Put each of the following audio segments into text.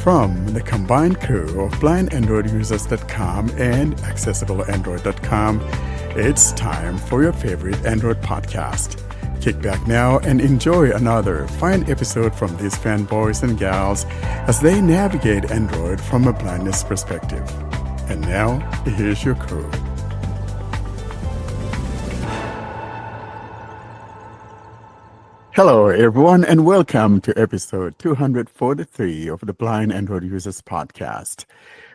From the combined crew of blindandroidusers.com and accessibleandroid.com, it's time for your favorite Android podcast. Kick back now and enjoy another fine episode from these fanboys and gals as they navigate Android from a blindness perspective. And now, here's your crew. Hello, everyone, and welcome to episode 243 of the Blind Android Users Podcast.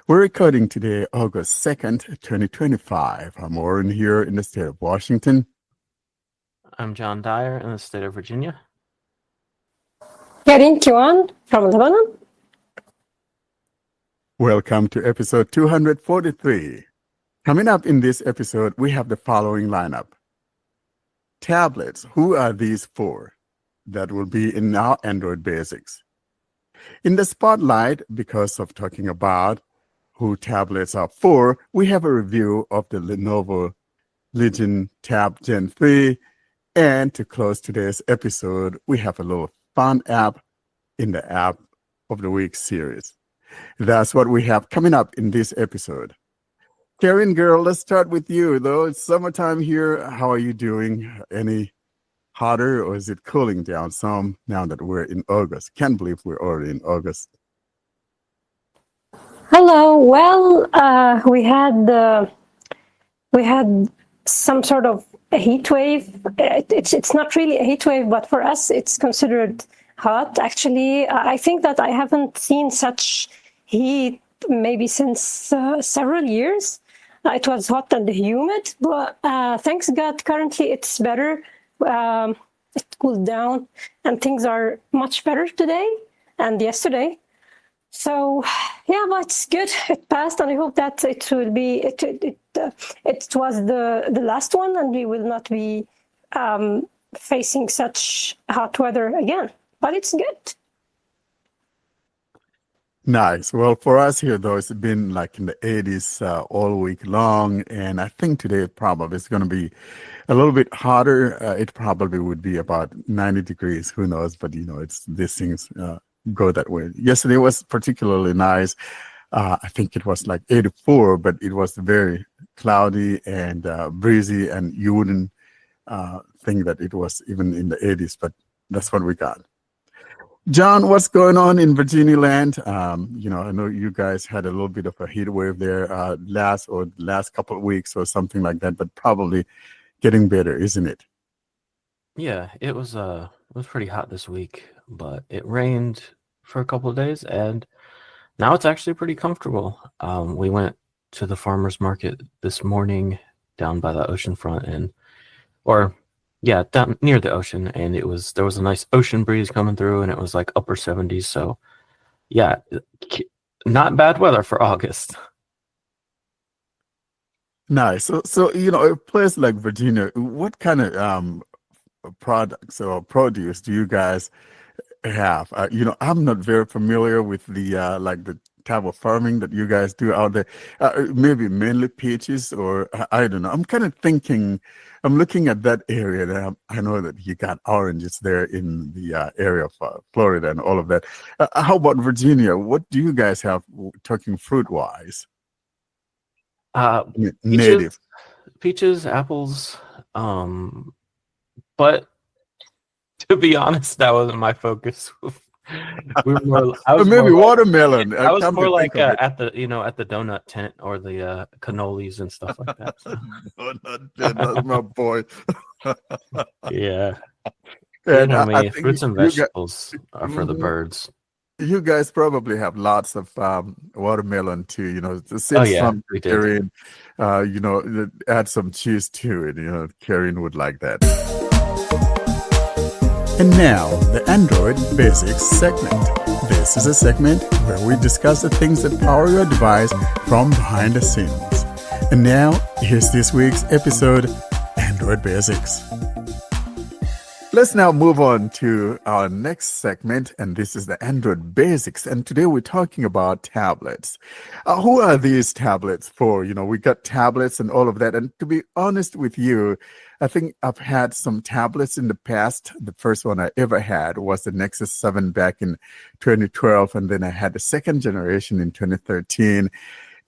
We're recording today, August 2nd, 2025. I'm Warren here in the state of Washington. I'm John Dyer in the state of Virginia. Karin Kiwan from Lebanon. Welcome to episode 243. Coming up in this episode, we have the following lineup. Tablets, who are these for? That will be in our Android Basics. In the spotlight, because of talking about who tablets are for, we have a review of the Lenovo Legion Tab Gen 3. And to close today's episode, we have a little fun app in the App of the Week series. That's what we have coming up in this episode. Karin, girl, let's start with you. Though it's summertime here, how are you doing? Any hotter, or is it cooling down some now that we're in August? Can't believe we're already in August. Hello. Well, we had some sort of a heat wave. It's not really a heat wave, but for us, it's considered hot. Actually, I think that I haven't seen such heat maybe since several years. It was hot and humid, but thanks God, currently it's better. It cooled down and things are much better today and yesterday. So yeah, but it's good. It passed, and I hope that it will be. It was the last one, and we will not be facing such hot weather again. But it's good. Nice. Well, for us here, though, it's been like in the 80s all week long, and I think today probably is going to be a little bit hotter. It probably would be about 90 degrees. Who knows? But it's these things go that way. Yesterday was particularly nice. I think it was like 84, but it was very cloudy and breezy, and you wouldn't think that it was even in the 80s. But that's what we got. John, what's going on in Virginia land? I know you guys had a little bit of a heat wave there last couple of weeks or something like that, but probably getting better, isn't it? Yeah, it was pretty hot this week, but it rained for a couple of days, and now it's actually pretty comfortable. We went to the farmers market this morning down by the ocean front, down near the ocean, and there was a nice ocean breeze coming through, and it was like upper 70s. So yeah, not bad weather for August. Nice. So a place like Virginia, what kind of products or produce do you guys have? I'm not very familiar with the the type of farming that you guys do out there. Maybe mainly peaches, or I don't know. I'm kind of thinking. I'm looking at that area, and I know that you got oranges there in the area of Florida and all of that. How about Virginia? What do you guys have, talking fruit-wise? Native. Peaches, apples, but to be honest, that wasn't my focus. Maybe watermelon. I was more like at the donut tent or the cannolis and stuff like that. So. Donut tent, that's my boy. Yeah. And fruits and vegetables are for the birds. You guys probably have lots of watermelon too. The seeds from Karin. Add some cheese to it. Karin would like that. And now, the Android Basics segment. This is a segment where we discuss the things that power your device from behind the scenes. And now, here's this week's episode, Android Basics. Let's now move on to our next segment, and this is the Android basics. And today we're talking about tablets. Who are these tablets for? You know, we got tablets and all of that. And to be honest with you, I think I've had some tablets in the past. The first one I ever had was the Nexus 7 back in 2012, and then I had the second generation in 2013.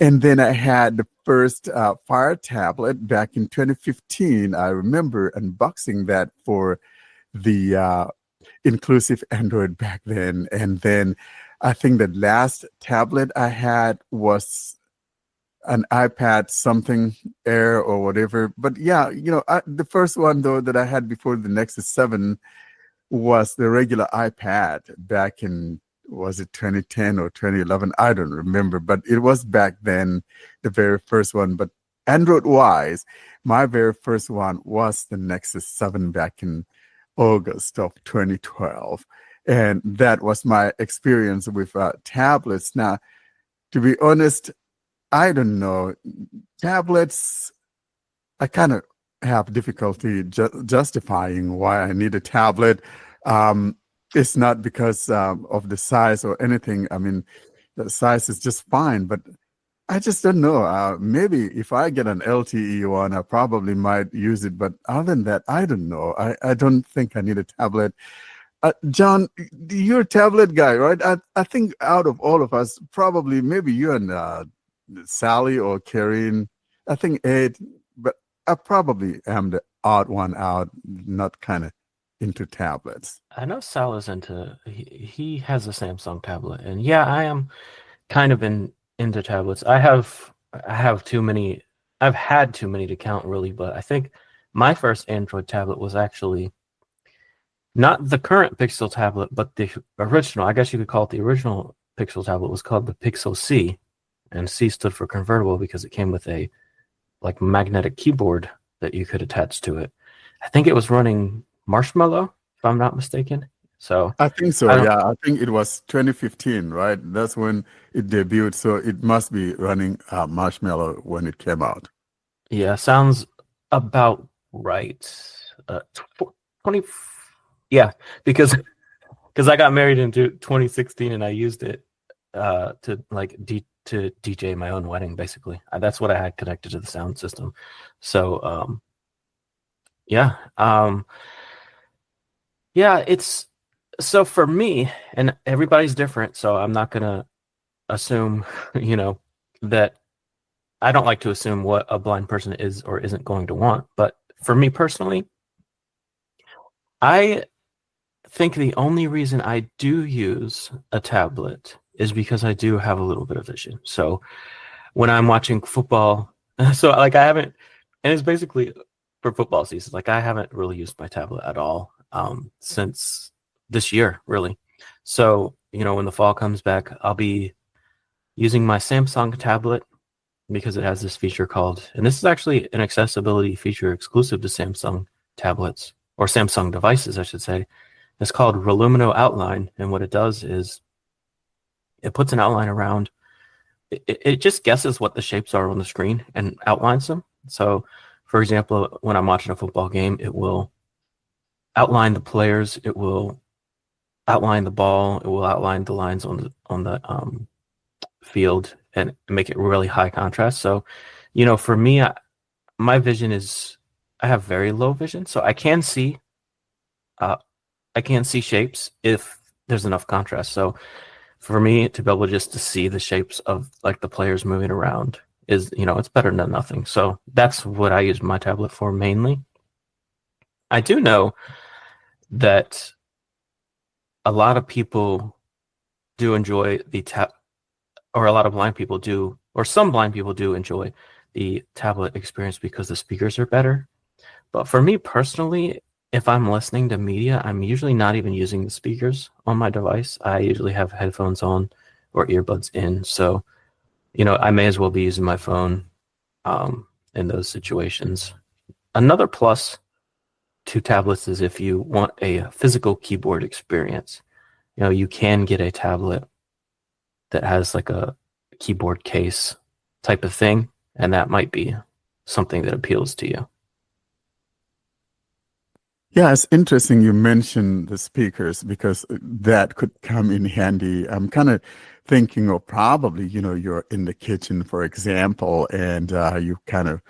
And then I had the first Fire tablet back in 2015. I remember unboxing that for the inclusive Android back then. And then I think the last tablet I had was an iPad something Air or whatever. But yeah, you know, the first one though that I had before the Nexus 7 was the regular iPad back in, was it 2010 or 2011? I don't remember, but it was back then, the very first one. But Android wise, my very first one was the Nexus 7 back in August of 2012. And that was my experience with tablets. Now, to be honest, I don't know. Tablets, I kind of have difficulty justifying why I need a tablet. It's not because of the size or anything. I mean, the size is just fine, but I just don't know. Maybe if I get an LTE one, I probably might use it. But other than that, I don't know. I don't think I need a tablet. John, you're a tablet guy, right? I think out of all of us, probably maybe you and Sally or Karen, I think Ed, but I probably am the odd one out, not kind of into tablets. I know Sal is into. He has a Samsung tablet, and yeah, I am kind of into tablets. I have too many. I've had too many to count really, but I think my first Android tablet was actually not the current Pixel tablet, but the original. I guess you could call it the original Pixel tablet. Was called the Pixel C, and C stood for convertible because it came with a like magnetic keyboard that you could attach to it. I think it was running Marshmallow, if I'm not mistaken. So I think so. Yeah, I think it was 2015, right? That's when it debuted. So it must be running Marshmallow when it came out. Yeah, sounds about right. 20. Yeah, because I got married in 2016 and I used it to like to DJ my own wedding. Basically, that's what I had connected to the sound system. So yeah. Yeah, it's so for me, and everybody's different, so I'm not gonna assume, that I don't like to assume what a blind person is or isn't going to want. But for me personally, I think the only reason I do use a tablet is because I do have a little bit of vision. So when I'm watching football, so like I haven't, and it's basically for football season, like I haven't really used my tablet at all since this year, really. So, when the fall comes back, I'll be using my Samsung tablet because it has this feature called, and this is actually an accessibility feature exclusive to Samsung tablets, or Samsung devices, I should say. It's called Relumino Outline, and what it does is it puts an outline around, it just guesses what the shapes are on the screen and outlines them. So, for example, when I'm watching a football game, it will outline the players, it will outline the ball, it will outline the lines on the field and make it really high contrast. So, for me, my vision is, I have very low vision, so I can see shapes if there's enough contrast. So for me to be able just to see the shapes of like the players moving around is, it's better than nothing. So that's what I use my tablet for mainly. I do know that a lot of people do enjoy or a lot of blind people do, or some blind people do enjoy the tablet experience because the speakers are better. But for me personally, if I'm listening to media, I'm usually not even using the speakers on my device. I usually have headphones on or earbuds in. So, I may as well be using my phone in those situations. Another plus to tablets is if you want a physical keyboard experience, you can get a tablet that has like a keyboard case type of thing, and that might be something that appeals to you. Yeah, it's interesting you mentioned the speakers because that could come in handy. I'm kind of thinking, or probably, you're in the kitchen, for example, and you kind of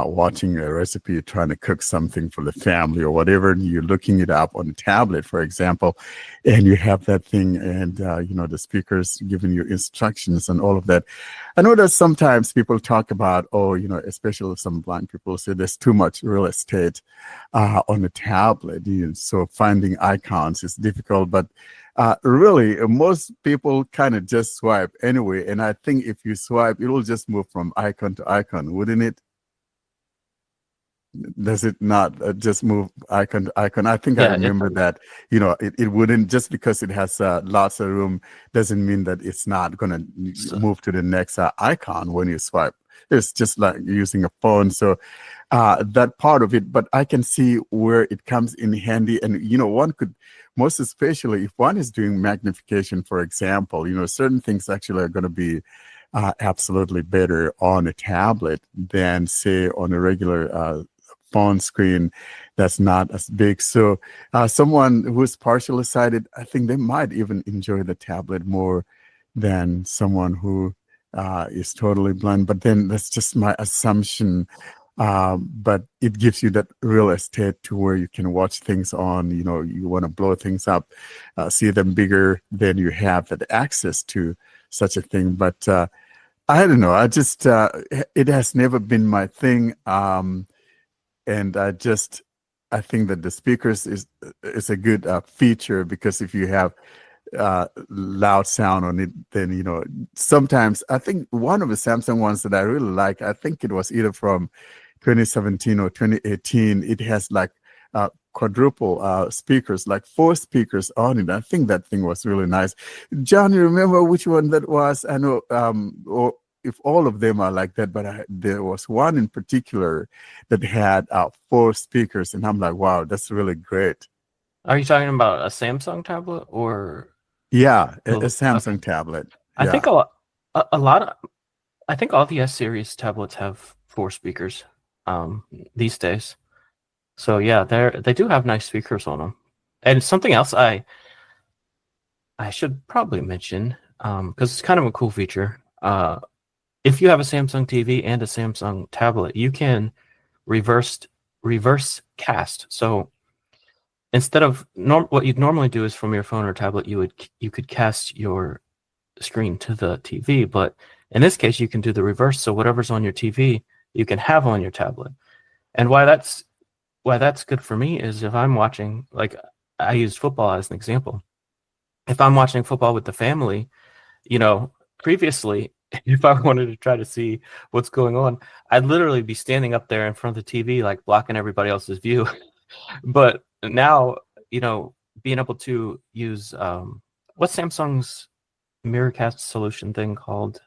watching a recipe, trying to cook something for the family or whatever, and you're looking it up on a tablet, for example, and you have that thing, and the speakers giving you instructions and all of that. I know that sometimes people talk about, especially some blind people say there's too much real estate on the tablet. So finding icons is difficult, but really, most people kind of just swipe anyway. And I think if you swipe, it will just move from icon to icon, wouldn't it? Does it not just move icon to icon? I think I Yeah, remember that, it wouldn't, just because it has lots of room doesn't mean that it's not going to so, move to the next icon when you swipe. It's just like using a phone. So that part of it, but I can see where it comes in handy. And, one could, most especially if one is doing magnification, for example, certain things actually are going to be absolutely better on a tablet than, say, on a regular phone screen that's not as big. So someone who's partially sighted, I think they might even enjoy the tablet more than someone who is totally blind. But then that's just my assumption. But it gives you that real estate to where you can watch things on, you want to blow things up, see them bigger, then you have that access to such a thing. But I don't know. I just, it has never been my thing. And I think that the speakers is a good feature, because if you have loud sound on it, then sometimes I think one of the Samsung ones that I really like, I think it was either from 2017 or 2018, it has like quadruple speakers, like 4 speakers on it. I think that thing was really nice. John, you remember which one that was? I know, or if all of them are like that, but there was one in particular that had 4 speakers, and I'm like, wow, that's really great. are you talking about a Samsung tablet or? Yeah, a Okay. Samsung tablet. I Yeah. think a lot of, I think all the S series tablets have 4 speakers these days. So yeah, they do have nice speakers on them. And something else I should probably mention, because it's kind of a cool feature. If you have a Samsung TV and a Samsung tablet, you can reverse cast. So instead of what you'd normally do is from your phone or tablet, you could cast your screen to the TV, but in this case, you can do the reverse. So whatever's on your TV, you can have on your tablet. And why that's good for me is if I'm watching, like I use football as an example. If I'm watching football with the family, previously, if I wanted to try to see what's going on, I'd literally be standing up there in front of the TV, like blocking everybody else's view. But now, being able to use what's Samsung's Mirrorcast solution thing called?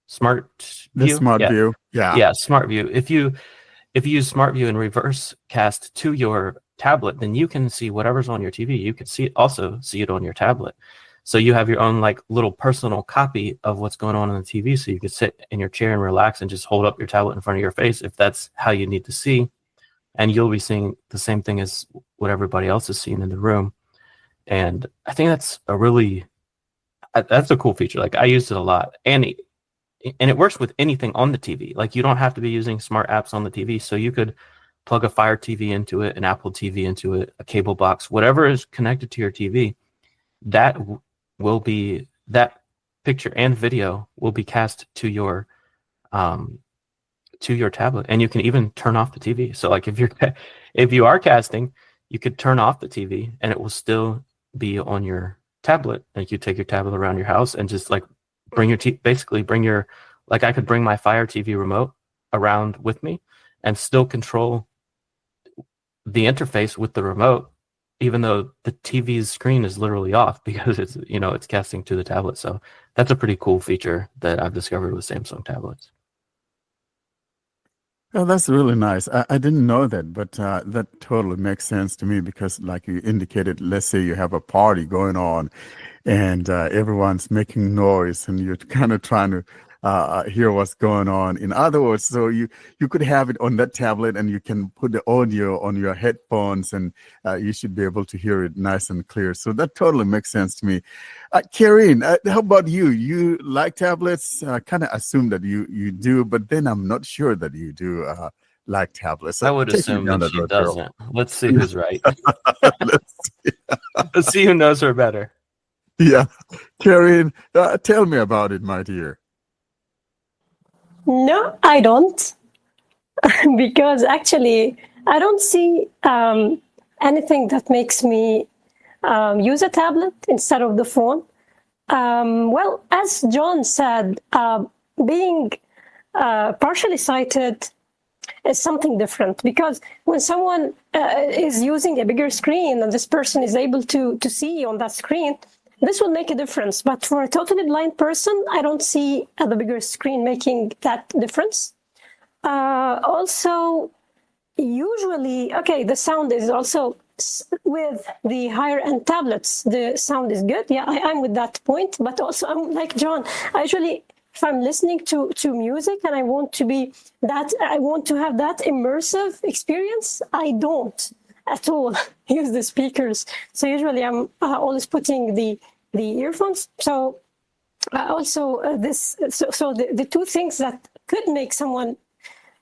Smart The View? Smart Yeah. View. Yeah. Yeah, Smart View. If you use Smart View and reverse cast to your tablet, then you can see whatever's on your TV. You can also see it on your tablet. So you have your own like little personal copy of what's going on the TV. So you could sit in your chair and relax and just hold up your tablet in front of your face if that's how you need to see. And you'll be seeing the same thing as what everybody else is seeing in the room. And I think that's a cool feature. Like I used it a lot. And it works with anything on the TV. Like you don't have to be using smart apps on the TV. So you could plug a Fire TV into it, an Apple TV into it, a cable box, whatever is connected to your TV. That picture and video will be cast to your tablet, and you can even turn off the TV. So like if you are casting, you could turn off the TV and it will still be on your tablet. Like you take your tablet around your house and just like bring your like I could bring my Fire TV remote around with me and still control the interface with the remote, even though the TV's screen is literally off because it's casting to the tablet. So that's a pretty cool feature that I've discovered with Samsung tablets. Oh, that's really nice. I didn't know that, but that totally makes sense to me because, like you indicated, let's say you have a party going on and everyone's making noise and you're kind of trying to hear what's going on. In other words, so you could have it on that tablet and you can put the audio on your headphones, and you should be able to hear it nice and clear. So that totally makes sense to me. Karine, how about you? You like tablets? I kind of assume that you do, but then I'm not sure that you do like tablets. I would Take me assume down that that she road, Carol. doesn't. Let's see who's right. Let's see. Let's see who knows her better. Yeah, Karine, tell me about it, my dear. No, I don't. Because actually, I don't see anything that makes me use a tablet instead of the phone. Well, as John said, being partially sighted is something different, because when someone is using a bigger screen and this person is able to see on that screen, this will make a difference. But for a totally blind person, I don't see the bigger screen making that difference. Also, usually, okay, the sound is also with the higher end tablets, the sound is good. Yeah, I'm with that point. But also, I'm like John. I usually, if I'm listening to music and I want to have that immersive experience, I don't at all use the speakers. So usually, I'm always putting the earphones. So also the two things that could make someone,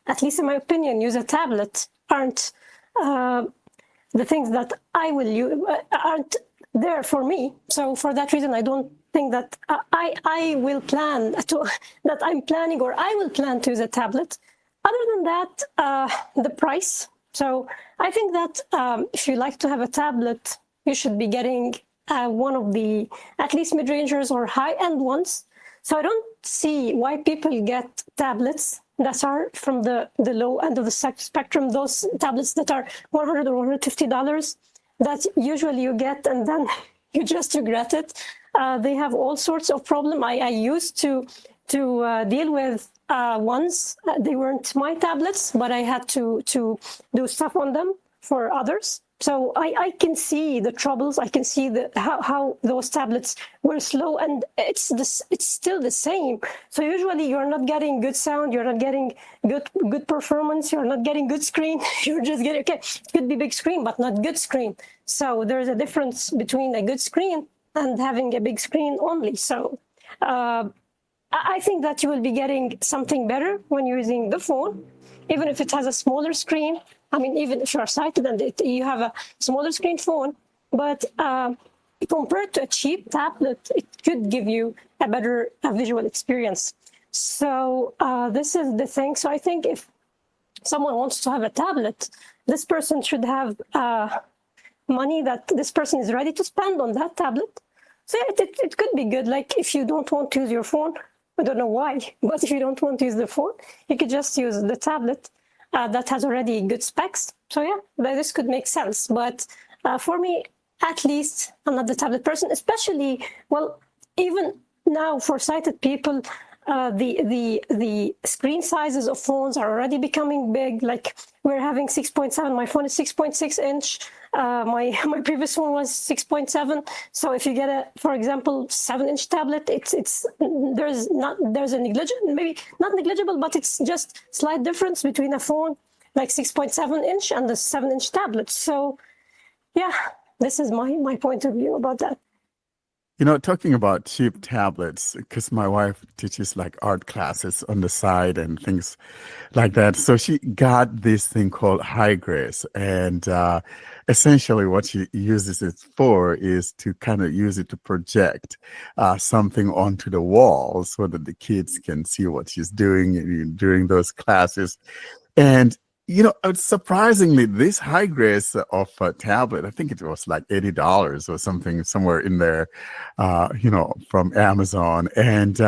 at least in my opinion, use a tablet aren't the things that I will use, aren't there for me. So for that reason, I don't think that I will plan that I'm planning, or I will plan to use a tablet. Other than that, the price. So I think that if you like to have a tablet, you should be getting one of the at least mid-rangers or high-end ones. So I don't see why people get tablets that are from the low end of the spectrum, those tablets that are $100 or $150 that usually you get and then you just regret it. They have all sorts of problems. I used to deal with ones. They weren't my tablets, but I had to do stuff on them for others. So I can see the troubles. I can see how those tablets were slow, and it's still the same. So usually you're not getting good sound, you're not getting good performance, you're not getting good screen. You're just getting, okay, it could be big screen, but not good screen. So there's a difference between a good screen and having a big screen only. So I think that you will be getting something better when using the phone, even if it has a smaller screen. I mean, even if you're sighted and you have a smaller screen phone, but compared to a cheap tablet, it could give you a better visual experience. So this is the thing. So I think if someone wants to have a tablet, this person should have money that this person is ready to spend on that tablet. So it could be good. Like if you don't want to use your phone, I don't know why, but if you don't want to use the phone, you could just use the tablet. That has already good specs. So yeah, this could make sense. But for me, at least, I'm not the tablet person, especially, well, even now for sighted people, the screen sizes of phones are already becoming big. Like we're having 6.7, my phone is 6.6 inch. My previous phone was 6.7. So if you get for example, 7-inch tablet, there's a maybe not negligible, but it's just slight difference between a phone like 6.7 inch and the 7-inch tablet. So yeah, this is my point of view about that. You know, talking about cheap tablets, because my wife teaches like art classes on the side and things like that. So she got this thing called High Grace. And essentially what she uses it for is to kind of use it to project something onto the wall so that the kids can see what she's doing during those classes. And you know, surprisingly, this High Grace of a tablet, I think it was like $80 or something, somewhere in there, from Amazon. And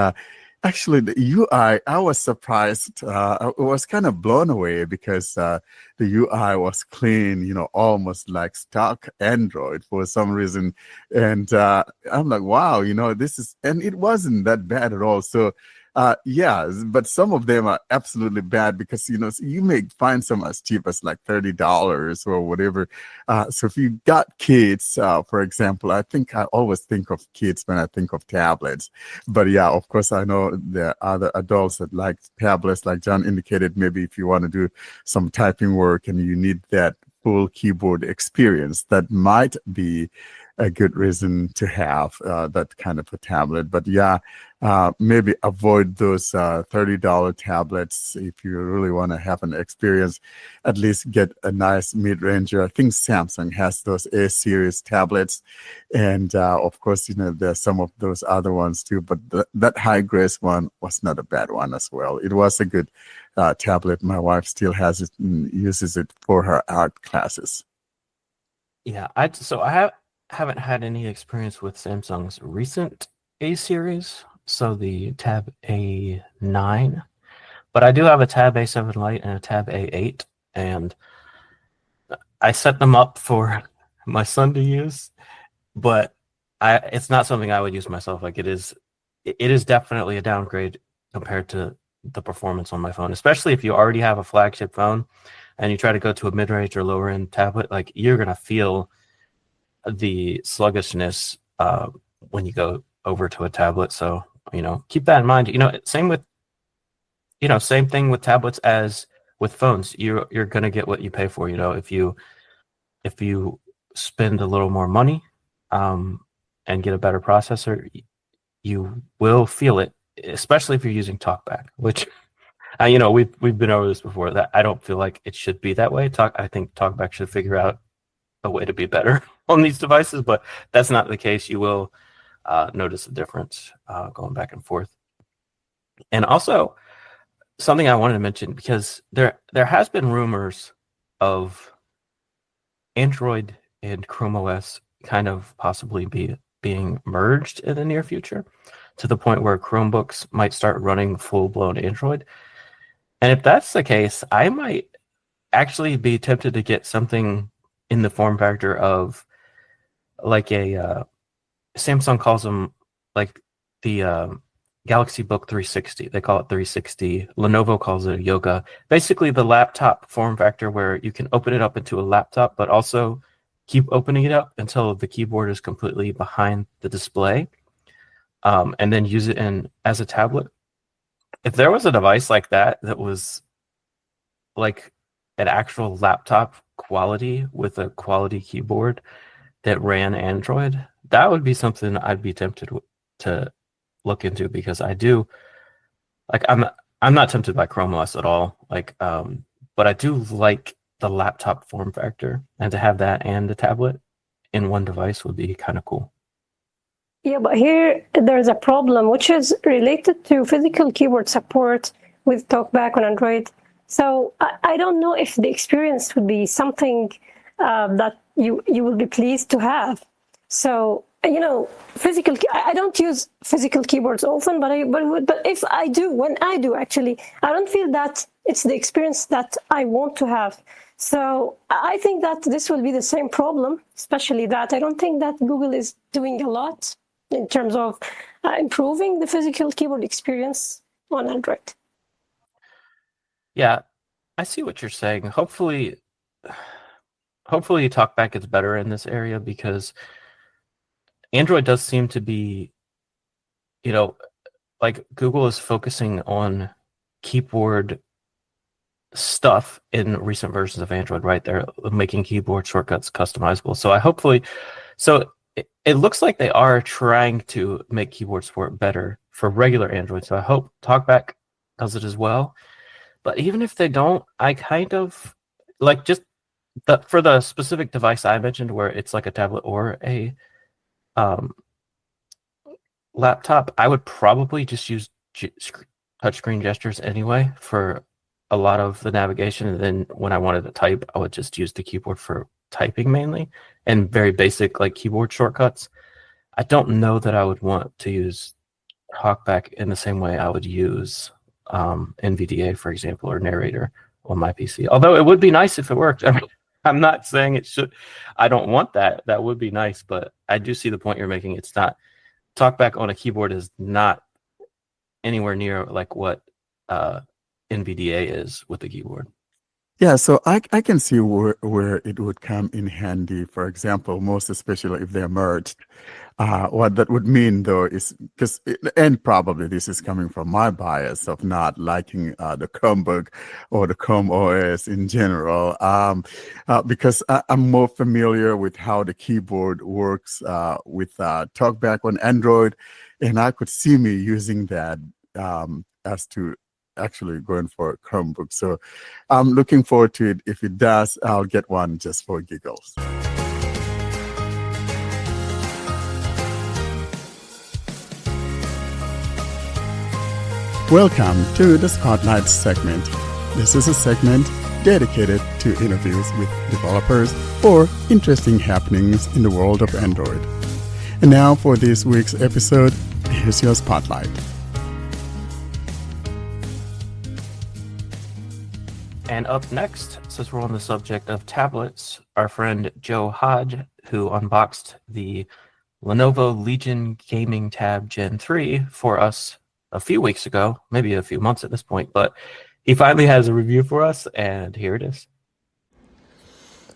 actually, the UI, I was surprised. I was kind of blown away because the UI was clean, almost like stock Android for some reason. And I'm like, wow, and it wasn't that bad at all. So Yeah, but some of them are absolutely bad because you may find some as cheap as like $30 or whatever. So if you got kids, for example, I think I always think of kids when I think of tablets. But yeah, of course, I know there are other adults that like tablets, like John indicated. Maybe if you want to do some typing work and you need that full keyboard experience, that might be a good reason to have that kind of a tablet. But yeah, maybe avoid those $30 tablets if you really want to have an experience. At least get a nice mid-ranger. I think Samsung has those A series tablets, and of course, there's some of those other ones too. But that high grace one was not a bad one as well. It was a good tablet. My wife still has it and uses it for her art classes. Yeah, I haven't had any experience with Samsung's recent A series, so the Tab A9, but I do have a Tab A7 Lite and a Tab A8, and I set them up for my son to use, but it's not something I would use myself. Like it is definitely a downgrade compared to the performance on my phone, especially if you already have a flagship phone and you try to go to a mid-range or lower end tablet. Like you're gonna feel the sluggishness when you go over to a tablet. So keep that in mind. Same thing with tablets as with phones. You're gonna get what you pay for. If you spend a little more money and get a better processor, you will feel it, especially if you're using TalkBack, which we've been over this before. That I don't feel like it should be that way. I think TalkBack should figure out a way to be better on these devices, but that's not the case. You will notice the difference going back and forth. And also, something I wanted to mention, because there has been rumors of Android and Chrome OS kind of possibly being merged in the near future, to the point where Chromebooks might start running full-blown Android. And if that's the case, I might actually be tempted to get something in the form factor of like a Samsung calls them like the Galaxy Book 360. They call it 360. Lenovo calls it a Yoga. Basically the laptop form factor where you can open it up into a laptop, but also keep opening it up until the keyboard is completely behind the display, and then use it as a tablet. If there was a device like that was like an actual laptop quality with a quality keyboard that ran Android, that would be something I'd be tempted to look into, because I do like I'm not tempted by Chrome OS at all, but I do like the laptop form factor, and to have that and the tablet in one device would be kind of cool. Yeah, but here there's a problem which is related to physical keyboard support with TalkBack on Android. So I don't know if the experience would be something that you will be pleased to have. So I don't use physical keyboards often, but if I do, when I do actually, I don't feel that it's the experience that I want to have. So I think that this will be the same problem, especially that I don't think that Google is doing a lot in terms of improving the physical keyboard experience on Android. Yeah, I see what you're saying. Hopefully TalkBack gets better in this area, because Android does seem to be, like Google is focusing on keyboard stuff in recent versions of Android, right? They're making keyboard shortcuts customizable. So it looks like they are trying to make keyboard support better for regular Android. So I hope TalkBack does it as well. But even if they don't, I kind of like just for the specific device I mentioned, where it's like a tablet or a laptop, I would probably just use touchscreen gestures anyway for a lot of the navigation. And then when I wanted to type, I would just use the keyboard for typing mainly, and very basic like keyboard shortcuts. I don't know that I would want to use TalkBack in the same way I would use NVDA, for example, or Narrator on my PC. Although it would be nice if it worked. I mean, I'm not saying it should. I don't want that. That would be nice, but I do see the point you're making. It's not, TalkBack on a keyboard is not anywhere near like what NVDA is with the keyboard. Yeah, so I can see where it would come in handy, for example, most especially if they're merged. What that would mean, though, is because, and probably this is coming from my bias of not liking the Chromebook or the Chrome OS in general, because I'm more familiar with how the keyboard works with TalkBack on Android, and I could see me using that as to actually going for a Chromebook. So I'm looking forward to it. If it does, I'll get one just for giggles. Welcome to the Spotlight segment. This is a segment dedicated to interviews with developers or interesting happenings in the world of Android. And now for this week's episode, here's your Spotlight. And up next, since we're on the subject of tablets, our friend Joe Hodge, who unboxed the Lenovo Legion Gaming Tab Gen 3 for us a few weeks ago, maybe a few months at this point, but he finally has a review for us, and here it is.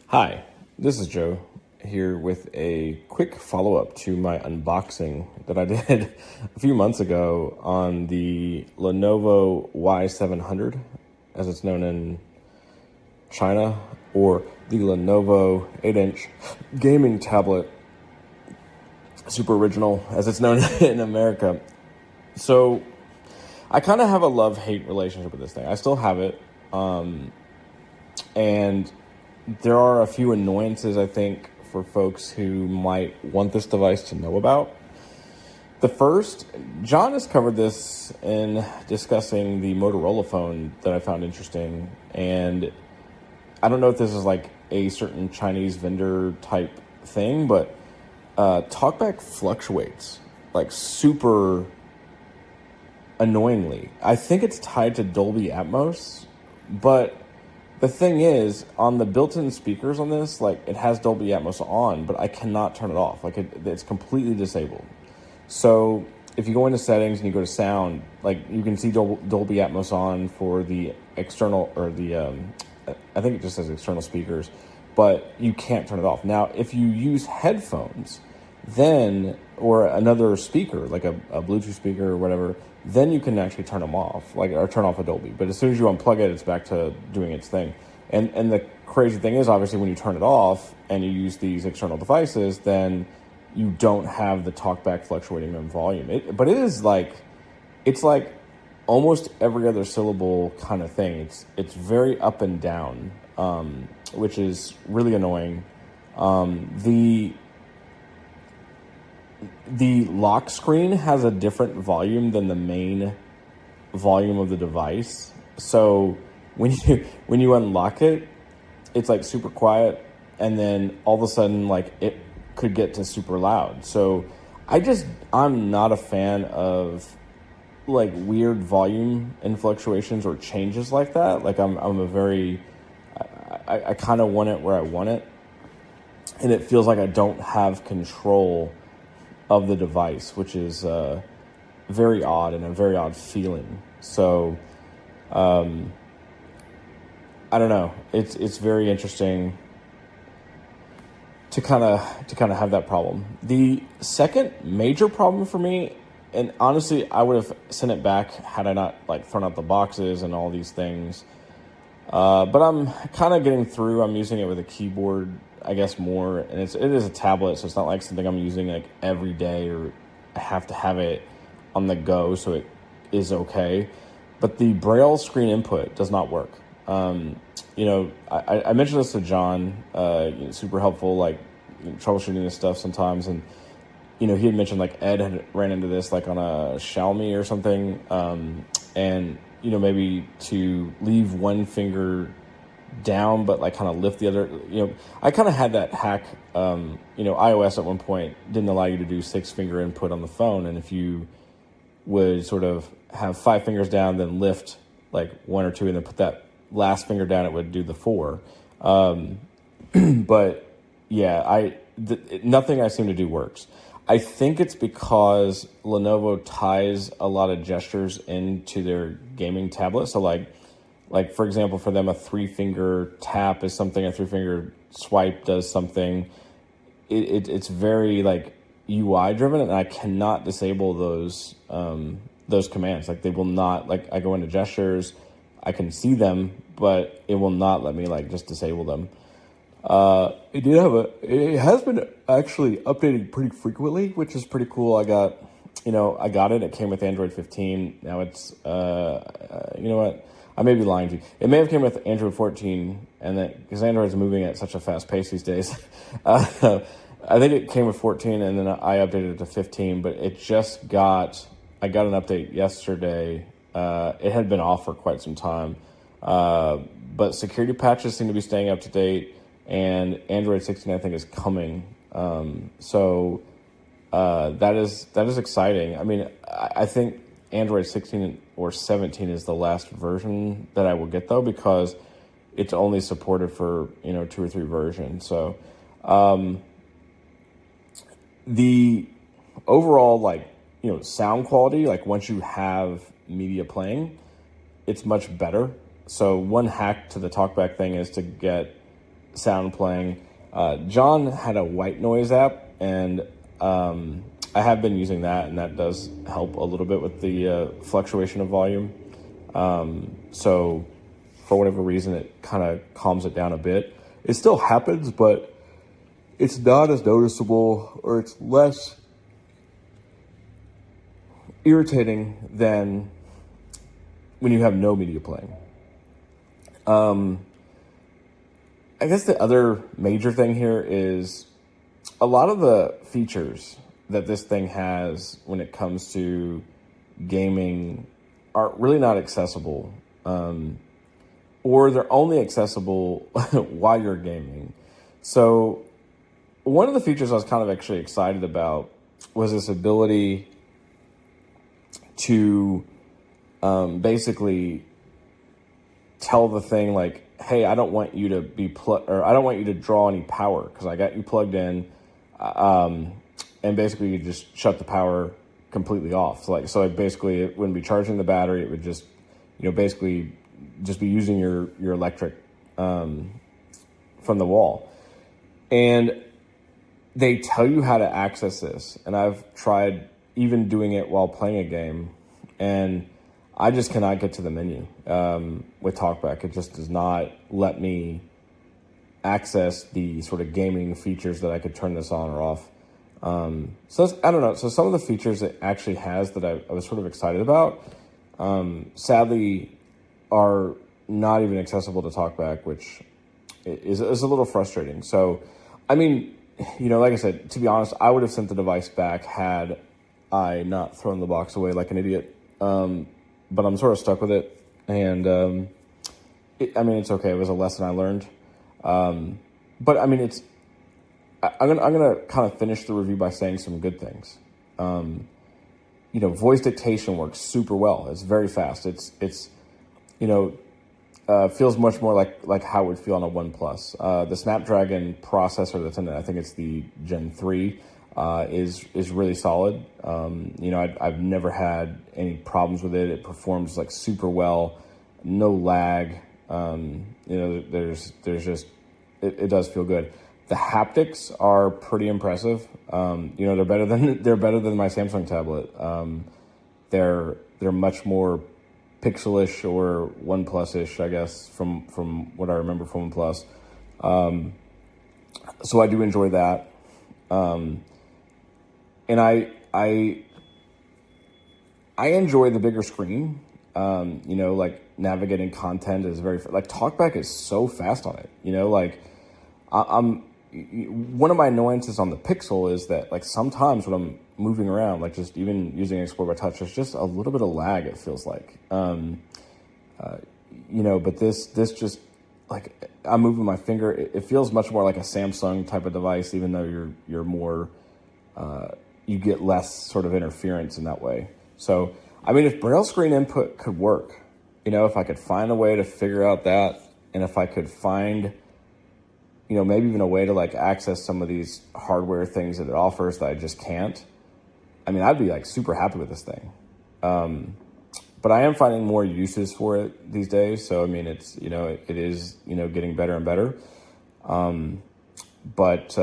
Hi, this is Joe here with a quick follow-up to my unboxing that I did a few months ago on the Lenovo Y700, as it's known in China, or the Lenovo 8-inch gaming tablet, super original, as it's known in America. So I kind of have a love-hate relationship with this thing. I still have it, and there are a few annoyances, I think, for folks who might want this device to know about. The first, John has covered this in discussing the Motorola phone that I found interesting, and I don't know if this is like a certain Chinese vendor type thing, but TalkBack fluctuates like super annoyingly. I think it's tied to Dolby Atmos, but the thing is, on the built-in speakers on this, like it has Dolby Atmos on, but I cannot turn it off. Like it's completely disabled. So if you go into settings and you go to sound, like you can see Dolby Atmos on for the external, or the, I think it just says external speakers, but you can't turn it off. Now, if you use headphones, then, or another speaker, like a Bluetooth speaker or whatever, then you can actually turn them off, like, or turn off a Dolby. But as soon as you unplug it, it's back to doing its thing. And the crazy thing is, obviously, when you turn it off and you use these external devices, then you don't have the TalkBack fluctuating in volume. But it is like, it's like almost every other syllable kind of thing. It's very up and down, which is really annoying. The lock screen has a different volume than the main volume of the device. So when you unlock it, it's like super quiet, and then all of a sudden, like, it could get to super loud. So I'm not a fan of like weird volume and fluctuations or changes like that. Like I kind of want it where I want it, and it feels like I don't have control of the device, which is very odd and a very odd feeling. So I don't know. It's very interesting to kind of have that problem. The second major problem for me, and honestly, I would have sent it back had I not like thrown out the boxes and all these things. But I'm kind of getting through. I'm using it with a keyboard, I guess, more, and it is a tablet, so it's not like something I'm using like every day, or I have to have it on the go, so it is okay. But the Braille screen input does not work. I mentioned this to John, super helpful, like troubleshooting this stuff sometimes, and he had mentioned like Ed had ran into this like on a Xiaomi or something, and maybe to leave one finger down but like kind of lift the other. I kind of had that hack. iOS at one point didn't allow you to do 6-finger input on the phone, and if you would sort of have 5 fingers down, then lift like 1 or 2, and then put that last finger down, it would do the 4. But yeah, nothing I seem to do works. I think it's because Lenovo ties a lot of gestures into their gaming tablet. So like for example, for them, a 3-finger tap is something, a 3-finger swipe does something. It's very like UI driven, and I cannot disable those commands. Like they will not, like I go into gestures, I can see them, but it will not let me like just disable them. It has been actually updating pretty frequently, which is pretty cool. I got it. It came with Android 15. Now it's, you know what? I may be lying to you. It may have came with Android 14, and that because Android's moving at such a fast pace these days. I think it came with 14, and then I updated it to 15. But it just I got an update yesterday. It had been off for quite some time, but security patches seem to be staying up to date, and Android 16 I think is coming. So that is exciting. I mean, I think Android 16 or 17 is the last version that I will get though, because it's only supported for 2 or 3 versions. So the overall sound quality, like once you have media playing, it's much better. So one hack to the talkback thing is to get sound playing. John had a white noise app, and I have been using that, and that does help a little bit with the fluctuation of volume. So for whatever reason, it kind of calms it down a bit. It still happens, but it's not as noticeable, or it's less irritating than when you have no media playing. I guess the other major thing here is a lot of the features that this thing has when it comes to gaming are really not accessible, or they're only accessible while you're gaming. So one of the features I was kind of actually excited about was this ability to basically tell the thing like, hey, I don't want you to be I don't want you to draw any power because I got you plugged in, and basically you just shut the power completely off. So basically it wouldn't be charging the battery. It would just, basically just be using your electric from the wall. And they tell you how to access this, and I've tried even doing it while playing a game, and I just cannot get to the menu with TalkBack. It just does not let me access the sort of gaming features that I could turn this on or off. So I don't know. So some of the features it actually has that I was sort of excited about, sadly, are not even accessible to TalkBack, which is a little frustrating. So, I mean, like I said, to be honest, I would have sent the device back had I not thrown the box away like an idiot. But I'm sort of stuck with it, and it's okay. It was a lesson I learned. But I mean, I'm gonna kind of finish the review by saying some good things. Voice dictation works super well. It's very fast. It's feels much more like how it would feel on a OnePlus. The Snapdragon processor that's in it, I think it's the Gen 3, is really solid. I've never had any problems with it. It performs like super well, no lag. There's just it does feel good. The haptics are pretty impressive. They're better than my Samsung tablet. They're much more pixelish or OnePlus-ish, I guess, from what I remember from OnePlus. So I do enjoy that. And I enjoy the bigger screen. Like navigating content is like TalkBack is so fast on it. I'm one of my annoyances on the Pixel is that like sometimes when I'm moving around, like just even using Explore by Touch, there's just a little bit of lag. It feels like, but this just like I'm moving my finger. It feels much more like a Samsung type of device, even though you're more. You get less sort of interference in that way. So, I mean, if Braille screen input could work, if I could find a way to figure out that, and if I could find, maybe even a way to like access some of these hardware things that it offers that I just can't, I mean, I'd be like super happy with this thing. But I am finding more uses for it these days. So, I mean, it's, it is, getting better and better. But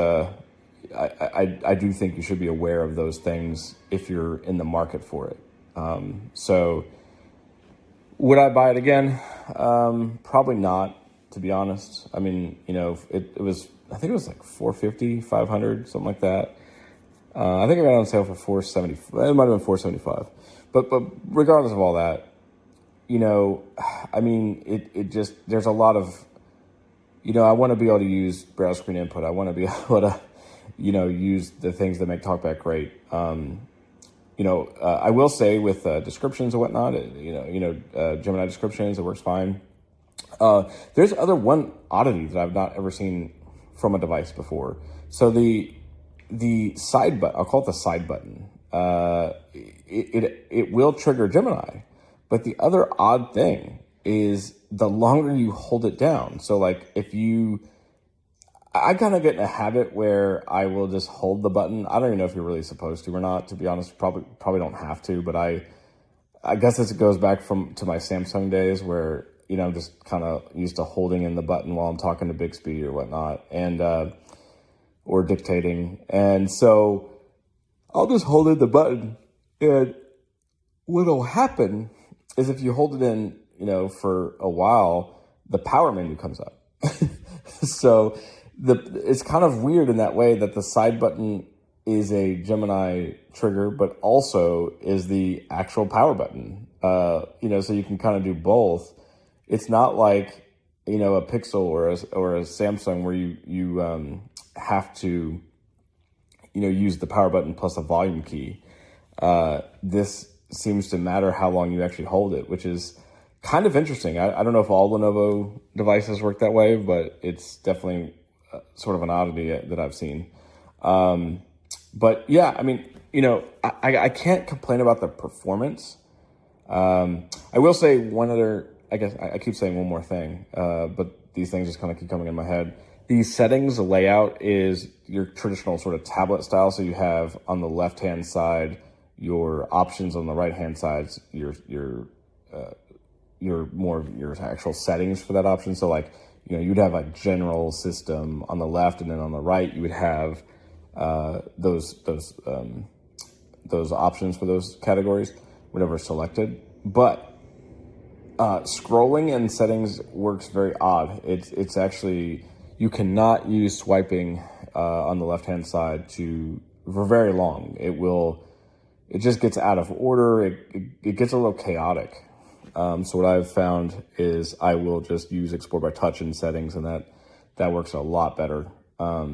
I do think you should be aware of those things if you're in the market for it. So would I buy it again? Probably not, to be honest. I mean, it was, I think it was like $450, $500, something like that. I think I got it on sale for $470. It might have been $475. But regardless of all that, I mean, it just, there's a lot of, I want to be able to use browse screen input. I want to be able to, use the things that make TalkBack great. I will say with descriptions and whatnot, Gemini descriptions, it works fine. There's one oddity that I've not ever seen from a device before. So the side button, I'll call it the side button. It will trigger Gemini, but the other odd thing is the longer you hold it down. So like I kind of get in a habit where I will just hold the button. I don't even know if you're really supposed to or not, to be honest. Probably don't have to, but I guess it goes back to my Samsung days where, I'm just kind of used to holding in the button while I'm talking to Bixby or whatnot, and or dictating. And so I'll just hold in the button, and what'll happen is if you hold it in, for a while, the power menu comes up. So it's kind of weird in that way that the side button is a Gemini trigger, but also is the actual power button. So you can kind of do both. It's not like, a Pixel or a Samsung where you have to, use the power button plus a volume key. This seems to matter how long you actually hold it, which is kind of interesting. I don't know if all Lenovo devices work that way, but it's definitely sort of an oddity that I've seen. But yeah, I mean, I can't complain about the performance. I will say one other, I guess I keep saying one more thing, but these things just kind of keep coming in my head. The settings layout is your traditional sort of tablet style. So you have on the left-hand side your options, on the right-hand side your actual settings for that option. So like, you'd have a general system on the left, and then on the right you would have those options for those categories, whatever is selected. But scrolling in settings works very odd. It's actually, you cannot use swiping on the left-hand side for very long. It just gets out of order. It gets a little chaotic. So what I've found is I will just use Export by Touch in settings, and that works a lot better. I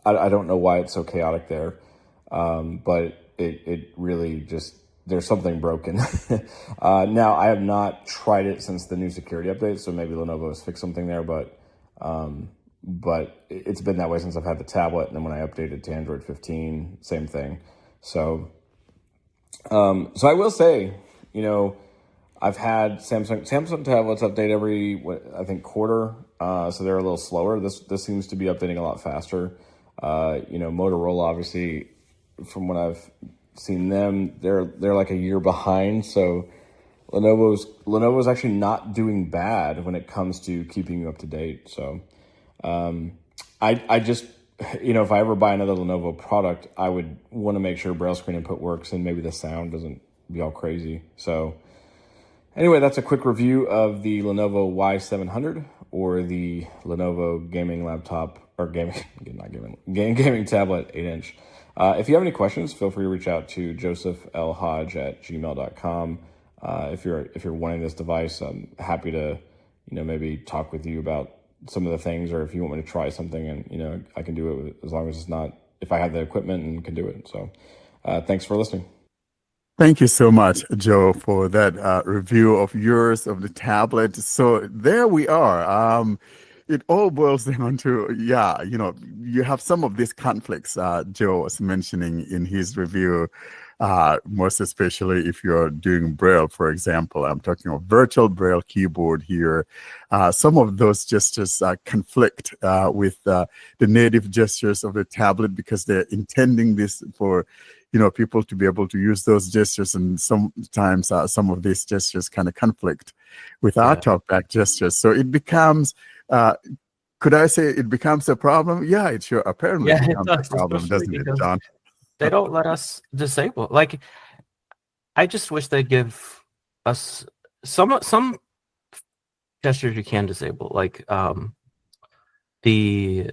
don't know why it's so chaotic there, but it really just, there's something broken. Now, I have not tried it since the new security update, so maybe Lenovo has fixed something there, but it's been that way since I've had the tablet, and then when I updated to Android 15, same thing. So I will say, I've had Samsung tablets update every, I think, quarter, so they're a little slower. This seems to be updating a lot faster. Motorola, obviously, from what I've seen them, they're like a year behind. So Lenovo's actually not doing bad when it comes to keeping you up to date. So I just, if I ever buy another Lenovo product, I would want to make sure browse screen input works and maybe the sound doesn't be all crazy. So anyway, that's a quick review of the Lenovo Y700, or the Lenovo gaming laptop, or gaming tablet 8-inch. If you have any questions, feel free to reach out to josephlhodge@gmail.com. If you're wanting this device, I'm happy to, maybe talk with you about some of the things, or if you want me to try something, and, I can do it as long as if I have the equipment and can do it. So, thanks for listening. Thank you so much, Joe, for that review of yours of the tablet. So there we are. It all boils down to, you have some of these conflicts Joe was mentioning in his review. most especially if you're doing Braille, for example. I'm talking of virtual Braille keyboard here. Some of those gestures conflict with the native gestures of the tablet because they're intending this for people to be able to use those gestures, and sometimes some of these gestures kind of conflict with our talkback gestures. So it becomes, could I say it becomes a problem? Yeah, it sure apparently becomes a problem, doesn't it, John? They don't let us disable. Like, I just wish they'd give us some gestures you can disable, like the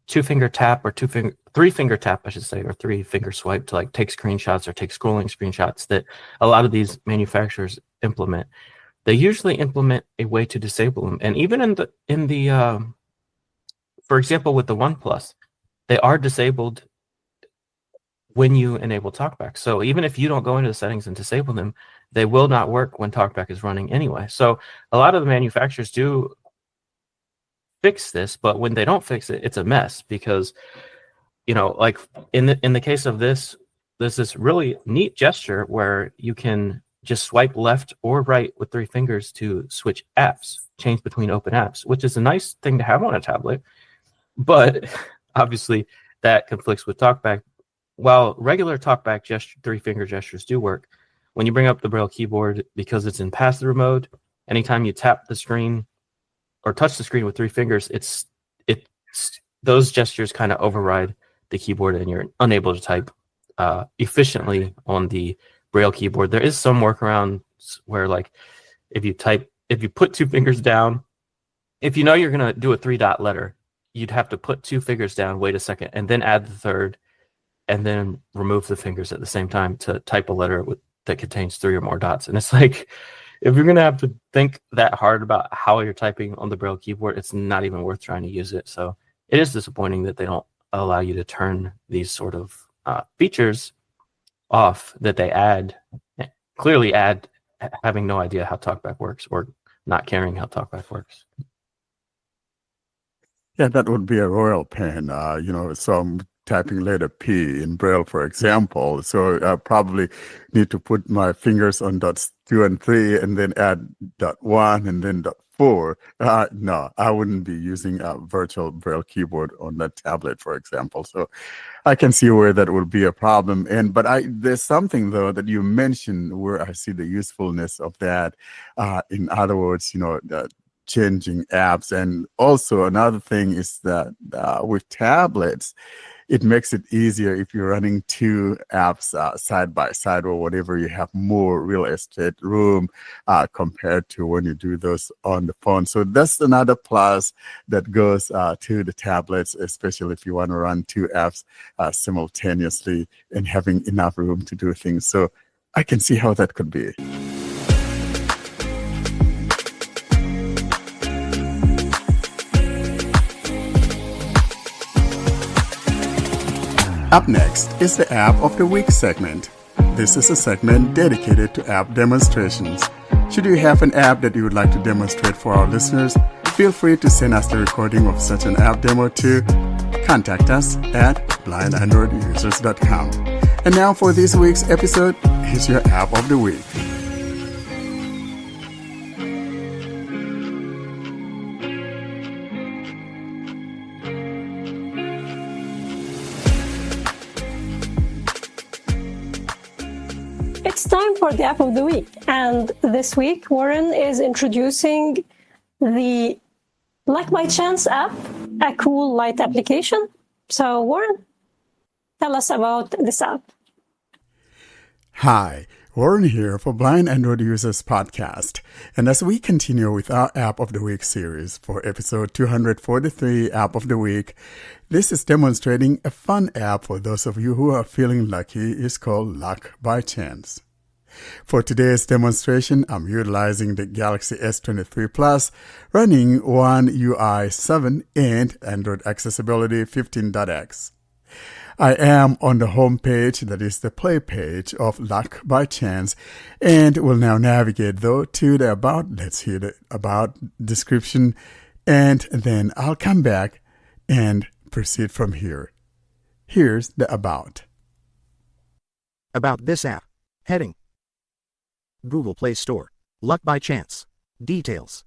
two-finger tap or three-finger tap, I should say, or three-finger swipe to like take screenshots or take scrolling screenshots that a lot of these manufacturers implement. They usually implement a way to disable them, and even in the for example, with the OnePlus, they are disabled when you enable TalkBack. So even if you don't go into the settings and disable them, they will not work when TalkBack is running anyway. So a lot of the manufacturers do fix this, but when they don't fix it, it's a mess because, like in the case of this, there's this really neat gesture where you can just swipe left or right with three fingers to switch apps, change between open apps, which is a nice thing to have on a tablet. But obviously that conflicts with TalkBack. While regular TalkBack three-finger gestures do work, when you bring up the Braille keyboard, because it's in pass-through mode, anytime you tap the screen or touch the screen with three fingers, it's those gestures kind of override the keyboard, and you're unable to type efficiently on the Braille keyboard. There is some workarounds where, like, if you put two fingers down, if you know you're gonna do a three-dot letter, you'd have to put two fingers down, wait a second, and then add the third, and then remove the fingers at the same time to type a letter that contains three or more dots. And it's like, if you're going to have to think that hard about how you're typing on the Braille keyboard, it's not even worth trying to use it. So it is disappointing that they don't allow you to turn these sort of features off that they clearly add having no idea how TalkBack works or not caring how TalkBack works. Yeah, that would be a royal pain. So I'm typing letter P in Braille, for example. So I probably need to put my fingers on dots 2 and 3 and then add dot 1 and then dot 4. No, I wouldn't be using a virtual Braille keyboard on that tablet, for example. So I can see where that would be a problem. But there's something, though, that you mentioned where I see the usefulness of that. In other words, changing apps. And also another thing is that with tablets, it makes it easier if you're running two apps side by side or whatever. You have more real estate room compared to when you do those on the phone. So that's another plus that goes to the tablets, especially if you want to run two apps simultaneously and having enough room to do things. So I can see how that could be. Up next is the App of the Week segment. This is a segment dedicated to app demonstrations. Should you have an app that you would like to demonstrate for our listeners, feel free to send us the recording of such an app demo to contact us at blindandroidusers.com. And now for this week's episode, here's your App of the Week. It's time for the App of the Week. And this week, Warren is introducing the Luck by Chance app, a cool light application. So, Warren, tell us about this app. Hi, Warren here for Blind Android Users Podcast. And as we continue with our App of the Week series for episode 243 App of the Week, this is demonstrating a fun app for those of you who are feeling lucky. It's called Luck by Chance. For today's demonstration, I'm utilizing the Galaxy S23 Plus running One UI 7 and Android Accessibility 15.x. I am on the home page, that is the play page of Luck by Chance, and will now navigate though to the About. Let's hear the About description, and then I'll come back and proceed from here. Here's the About. About this app. Heading. Google Play Store. Luck by chance. Details.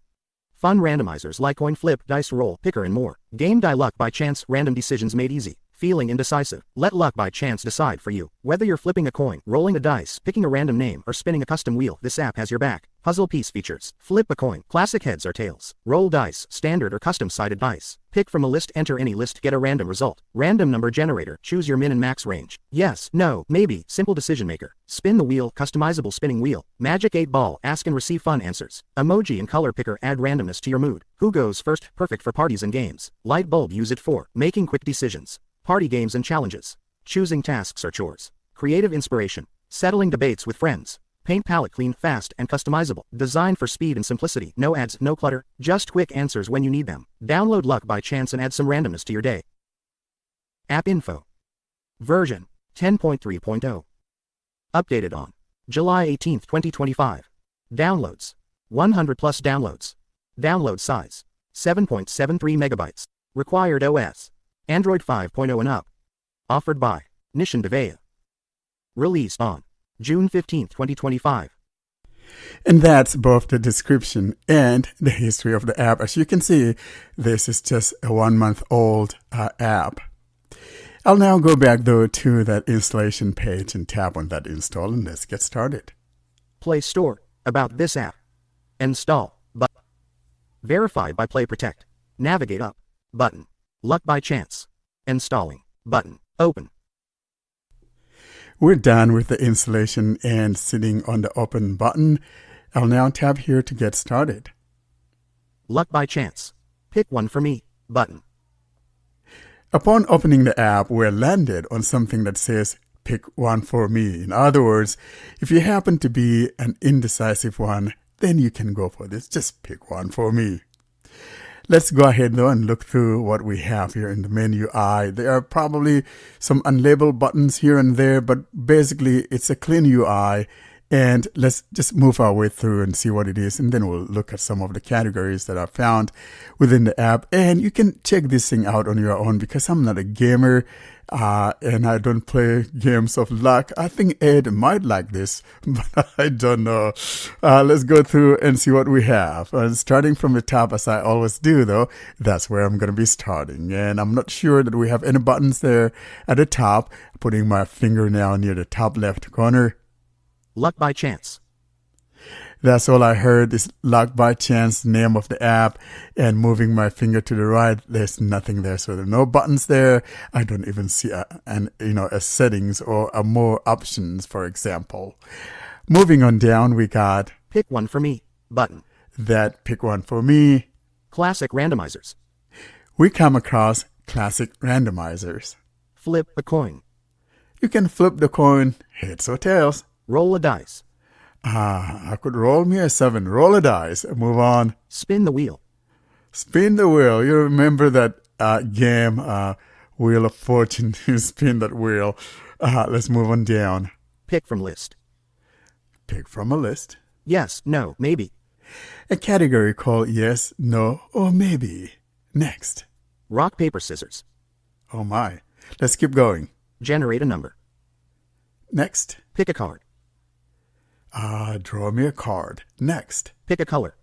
Fun randomizers like coin flip, dice roll, picker and more. Game die luck by chance, random decisions made easy. Feeling indecisive? Let luck by chance decide for you. Whether you're flipping a coin, rolling a dice, picking a random name, or spinning a custom wheel, this app has your back. Puzzle piece features. Flip a coin. Classic heads or tails. Roll dice. Standard or custom-sided dice. Pick from a list. Enter any list. Get a random result. Random number generator. Choose your min and max range. Yes, no, maybe. Simple decision maker. Spin the wheel. Customizable spinning wheel. Magic 8 ball. Ask and receive fun answers. Emoji and color picker. Add randomness to your mood. Who goes first? Perfect for parties and games. Light bulb. Use it for making quick decisions. Party games and challenges. Choosing tasks or chores. Creative inspiration. Settling debates with friends. Paint palette clean, fast, and customizable. Designed for speed and simplicity. No ads, no clutter. Just quick answers when you need them. Download Luck by chance and add some randomness to your day. App info. Version 10.3.0. Updated on July 18, 2025. Downloads 100 plus downloads. Download size 7.73 megabytes. Required OS Android 5.0 and up. Offered by Nishan Devaya. Released on June 15, 2025. And that's both the description and the history of the app. As you can see, this is just a 1 month old app. I'll now go back though to that installation page and tap on that install, and let's get started. Play Store. About this app. Install. Button. Verified by Play Protect. Navigate up. Button. Luck by chance. Installing. Button. Open. We're done with the installation and sitting on the open button. I'll now tap here to get started. Luck by chance. Pick one for me. Button. Upon opening the app, we're landed on something that says, pick one for me. In other words, if you happen to be an indecisive one, then you can go for this. Just pick one for me. Let's go ahead though and look through what we have here in the menu UI. There are probably some unlabeled buttons here and there, but basically it's a clean UI. And let's just move our way through and see what it is. And then we'll look at some of the categories that are found within the app. And you can check this thing out on your own because I'm not a gamer and I don't play games of luck. I think Ed might like this, but I don't know. Let's go through and see what we have. Starting from the top, as I always do, though, that's where I'm going to be starting. And I'm not sure that we have any buttons there at the top. Putting my finger now near the top left corner. Luck by chance. That's all I heard is Luck by chance, name of the app, and moving my finger to the right. There's nothing there, so there are no buttons there. I don't even see a settings or a more options, for example. Moving on down, we got Pick one for me. Button. that pick one for me. Classic randomizers. We come across classic randomizers. Flip a coin. You can flip the coin, heads or tails. Roll a dice. I could roll me a 7. Roll a dice. Move on. Spin the wheel. Spin the wheel. You remember that game, Wheel of Fortune? You spin that wheel. Let's move on down. Pick from list. Pick from a list. Yes, no, maybe. A category called yes, no, or maybe. Next. Rock, paper, scissors. Oh my. Let's keep going. Generate a number. Next. Pick a card. Draw me a card. Next. Pick a color.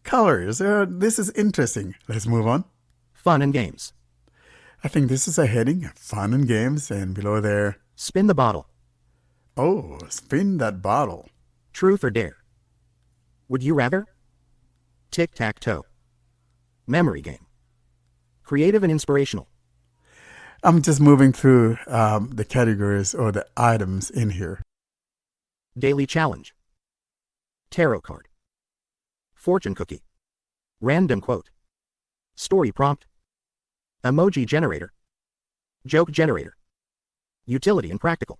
Colors. This is interesting. Let's move on. Fun and games. I think this is a heading, fun and games, and below there, Spin the bottle. oh, spin that bottle. Truth or dare. Would you rather? Tic-tac-toe. Memory game. Creative and inspirational. I'm just moving through the categories or the items in here. Daily challenge. Tarot card. Fortune cookie. Random quote. Story prompt. Emoji generator. Joke generator. Utility and practical.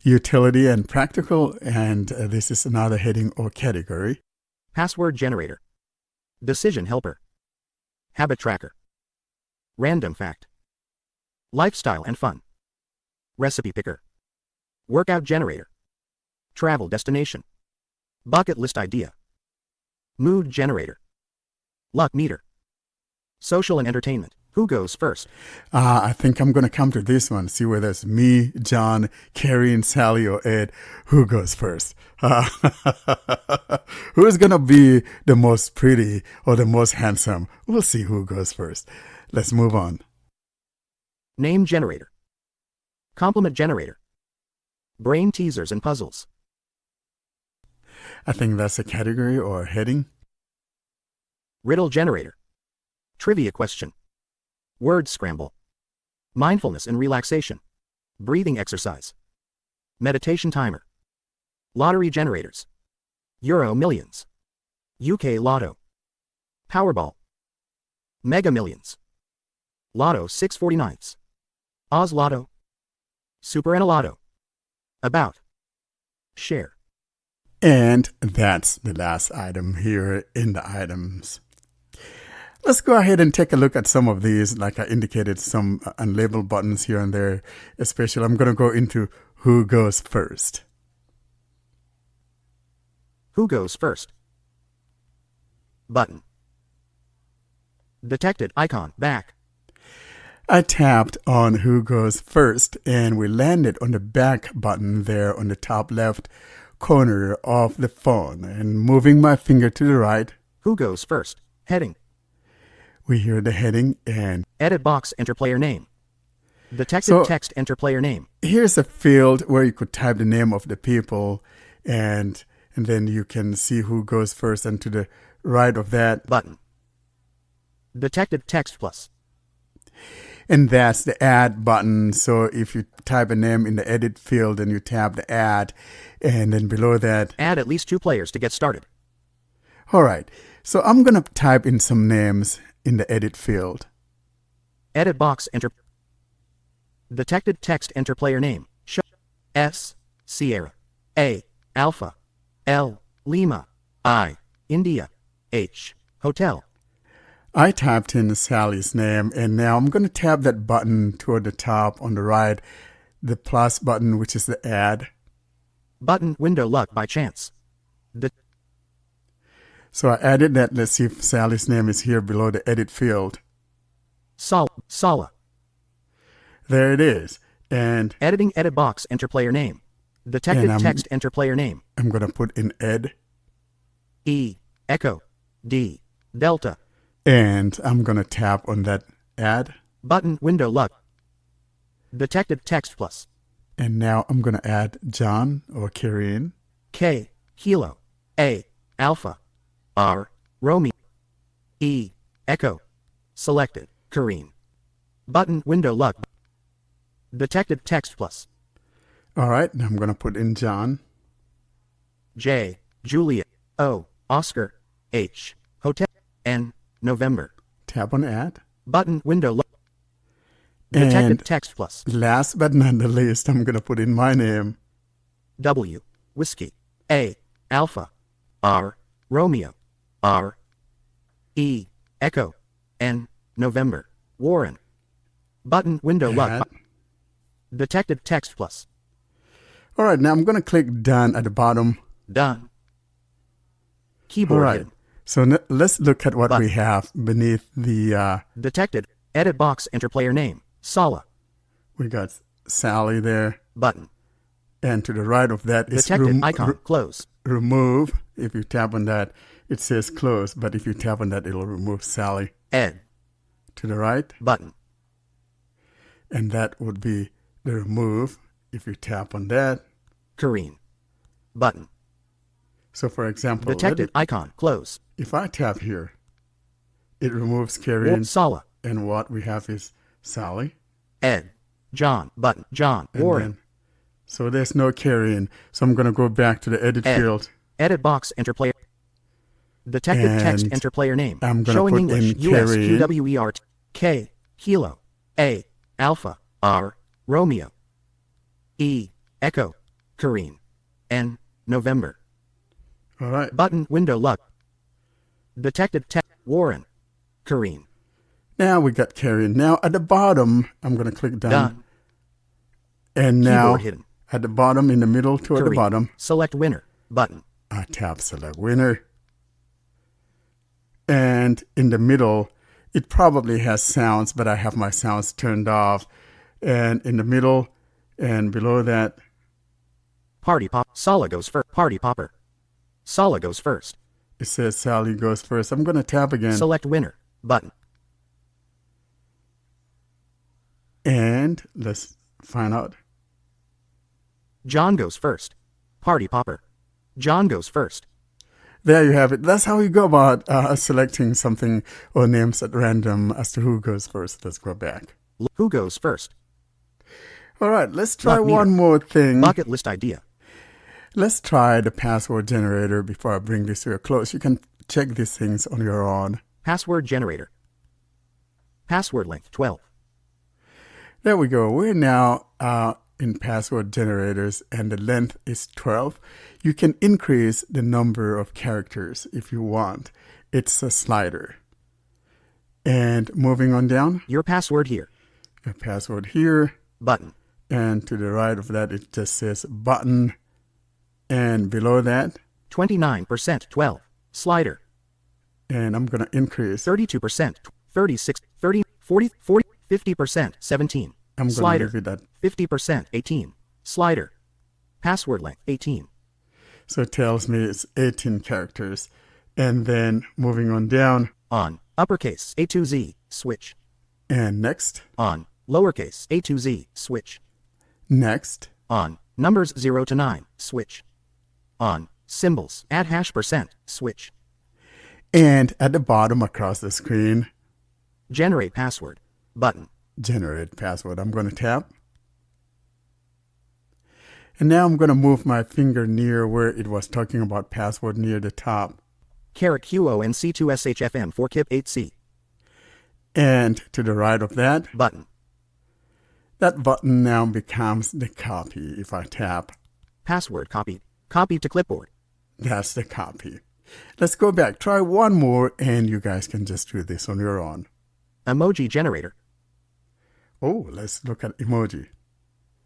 Utility and practical, and this is another heading or category. Password generator. Decision helper. Habit tracker. Random fact. Lifestyle and fun. Recipe picker. Workout generator. Travel destination. Bucket list idea. Mood generator. Luck meter. Social and entertainment. Who goes first? I think I'm going to come to this one, see whether it's me, John, Carrie, and Sally, or Ed. Who goes first? Who's going to be the most pretty or the most handsome? We'll see who goes first. Let's move on. Name generator. Compliment generator. Brain teasers and puzzles. I think that's a category or a heading. Riddle generator. Trivia question. Word scramble. Mindfulness and relaxation. Breathing exercise. Meditation timer. Lottery generators. Euro Millions. UK Lotto. Powerball. Mega Millions. Lotto 649ths. Oz Lotto. Super Lotto. About. Share. And that's the last item here in the items. Let's go ahead and take a look at some of these. Like I indicated, some unlabeled buttons here and there. Especially, I'm going to go into who goes first. Who goes first? Button. Detected icon back. I tapped on who goes first and we landed on the back button there on the top left corner of the phone. And moving my finger to the right, Who goes first? Heading. we hear the heading, and Edit box, enter player name. Detected text, enter player name. here's a field where you could type the name of the people, and then you can see who goes first. And to the right of that, Button. Detected text plus. and that's the add button. So if you type a name in the edit field and you tap the add, and then below that, Add at least 2 players to get started. all right. So I'm going to type in some names in the edit field. Edit box, enter. Detected text, enter player name. S, Sierra. A, Alpha. L, Lima. I, India. H, Hotel. I typed in Sally's name, and now I'm going to tap that button toward the top on the right, the plus button, which is the add. Button, window luck by chance. So I added that. Let's see if Sally's name is here below the edit field. Sala. There it is. And Editing, edit box, enter player name. Detected text, enter player name. I'm going to put in Ed. E, Echo. D, Delta. And I'm going to tap on that add. Button, window luck. Detected text plus. And now I'm going to add John or Kieran. K, Kilo. A, Alpha. R, Romeo. E, Echo. Selected, Kareem. Button, window luck. Detected text plus. All right. Now I'm going to put in John. J, Julia. O, Oscar. H, Hotel. N, November. Tap on add. Button, window luck. Detected And text plus. last but not the least, I'm going to put in my name. W, Whiskey. A, Alpha. R, Romeo. R, E, Echo. N, November. Warren. Button, window luck. Add. Detected text plus. All right. Now I'm going to click done at the bottom. Done. All Keyboard right. hidden. So let's look at what Button. we have beneath the, Detected. Edit box, enter player name. Sala. we got Sally there. Button. And to the right of that is Detected icon. Close. remove. If you tap on that, it says close. But if you tap on that, it'll remove Sally. Ed. To the right. Button. And that would be the remove. If you tap on that. Kareem. Button. So for example, Detected icon. Close. if I tap here, it removes Kieran. Sala. And what we have is Sally. Ed. John. Button. John. And Warren. then- so there's no Kieran. So I'm going to go back to the edit Ed. field. Edit box, enter player. Detected text, And enter player name. I'm gonna Showing put English. in US Kareem. QWERT. K. Kilo. A. Alpha. R. Romeo. E. Echo. Kareem. N. November. All right. Button, window luck. Detected text, Warren. Kareem. Now we got Kieran. Now at the bottom, I'm going to click done. Done. And now Keyboard hidden. at the bottom, in the middle, toward the Kareem. bottom, Select winner. Button. I tap select winner. And in the middle, It probably has sounds, but I have my sounds turned off. And in the middle and below that, Party pop. Sala goes first. Party popper. Sala goes first. it says Sally goes first. I'm going to tap again. Select winner. Button. And let's find out. John goes first. Party popper. John goes first. There you have it. That's how you go about selecting something or names at random as to who goes first. Let's go back. Who goes first? All right, let's try Luck meter. one more thing. Bucket list idea. Let's try the password generator before I bring this to a close. You can check these things on your own. Password generator. Password length 12. There we go. We're now in password generators and the length is 12. You can increase the number of characters if you want. It's a slider. And moving on down, Your password here. your password here. Button. And to the right of that, it just says button. And below that, 29%. 12. Slider. and I'm going to increase. 32%. 36. 30. 40. 40. 50%. 17. I'm going to Slider. leave it at. 50%. 18. Slider. Password length 18. So it tells me it's 18 characters. And then moving on down, On. Uppercase A to Z. Switch. and next, On. Lowercase A to Z. Switch. next, On. Numbers 0 to 9. Switch. On. Symbols. Add #%. Switch. and at the bottom across the screen, Generate password. Button. generate password. I'm going to tap. And now I'm going to move my finger near where it was talking about password near the top. QONC2SHFM4KIP8C. And to the right of that, Button. that button now becomes the copy. If I tap, Password copied. Copied to clipboard. that's the copy. Let's go back. Try one more, and you guys can just do this on your own. Emoji generator. Oh, let's look at emoji.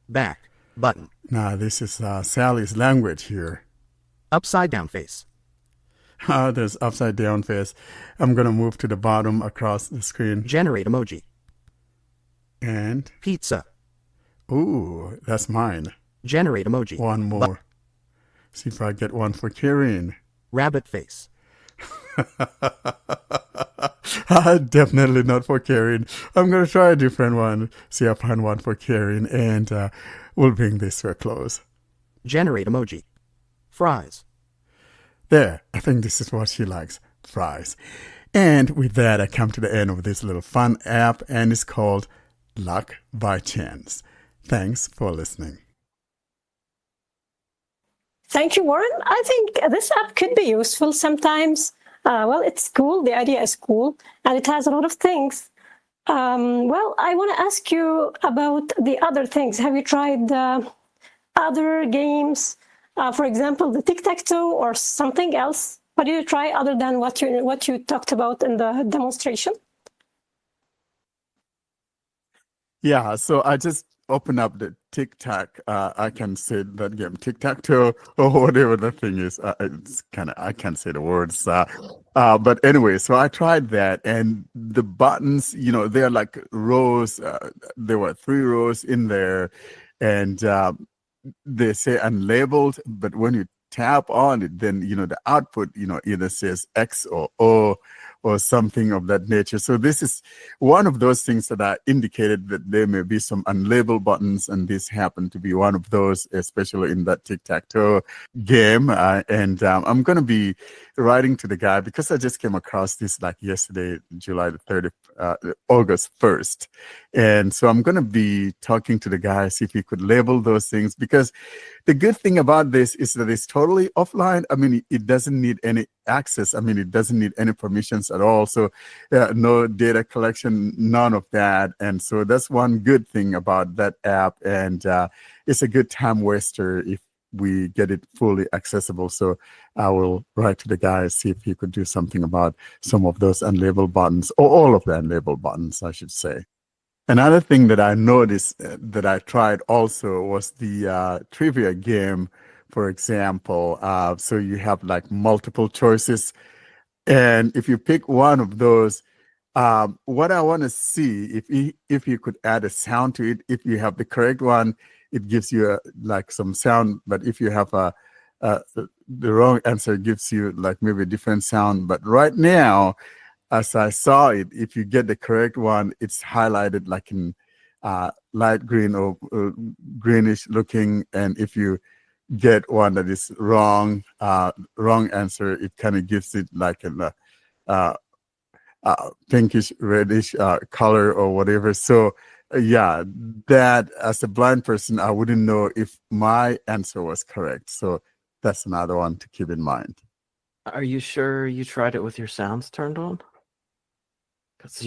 Back. Button. Now, this is Sally's language here. Upside down face. There's upside down face. I'm going to move to the bottom across the screen. Generate emoji. And, Pizza. ooh, that's mine. Generate emoji. One more. See if I get one for Kieran. Rabbit face. Definitely not for Kieran. I'm going to try a different one. See if I find one for Kieran, and we'll bring this to a close. Generate emoji. Fries. There, I think this is what she likes, fries. And with that, I come to the end of this little fun app, and it's called Luck by Chance. Thanks for listening. Thank you, Warren. I think this app could be useful sometimes. Well, it's cool. The idea is cool, and it has a lot of things. Well, I want to ask you about the other things. Have you tried other games? For example, the tic-tac-toe or something else? What did you try other than what you talked about in the demonstration? Yeah, so I just open up the tic-tac. I can say that game, tic-tac-toe, or whatever the thing is. It's kind of, I can't say the words. But anyway, so I tried that, and the buttons, they're like rows. There were 3 rows in there, and they say unlabeled, but when you tap on it, then the output either says X or O or something of that nature. So this is one of those things that I indicated that there may be some unlabeled buttons, and this happened to be one of those, especially in that tic-tac-toe game. And I'm going to be writing to the guy because I just came across this like yesterday, July the 30th, August 1st. And so I'm going to be talking to the guy, see if he could label those things, because the good thing about this is that it's totally offline. I mean, it doesn't need any access. I mean, it doesn't need any permissions at all. So no data collection, none of that. And so that's one good thing about that app. And it's a good time waster if we get it fully accessible. So I will write to the guy, see if he could do something about some of those unlabeled buttons, or all of the unlabeled buttons, I should say. Another thing that I noticed that I tried also was the trivia game, for example. So you have like multiple choices. And if you pick one of those, What I want to see if you could add a sound to it. If you have the correct one, it gives you like some sound. But if you have the wrong answer, it gives you like maybe a different sound. But right now, as I saw it, if you get the correct one, it's highlighted like in light green or greenish looking. And if you get one that is wrong answer, it kind of gives it like a pinkish reddish color or whatever. So yeah, that as a blind person, I wouldn't know if my answer was correct. So that's another one to keep in mind. Are you sure you tried it with your sounds turned on? Because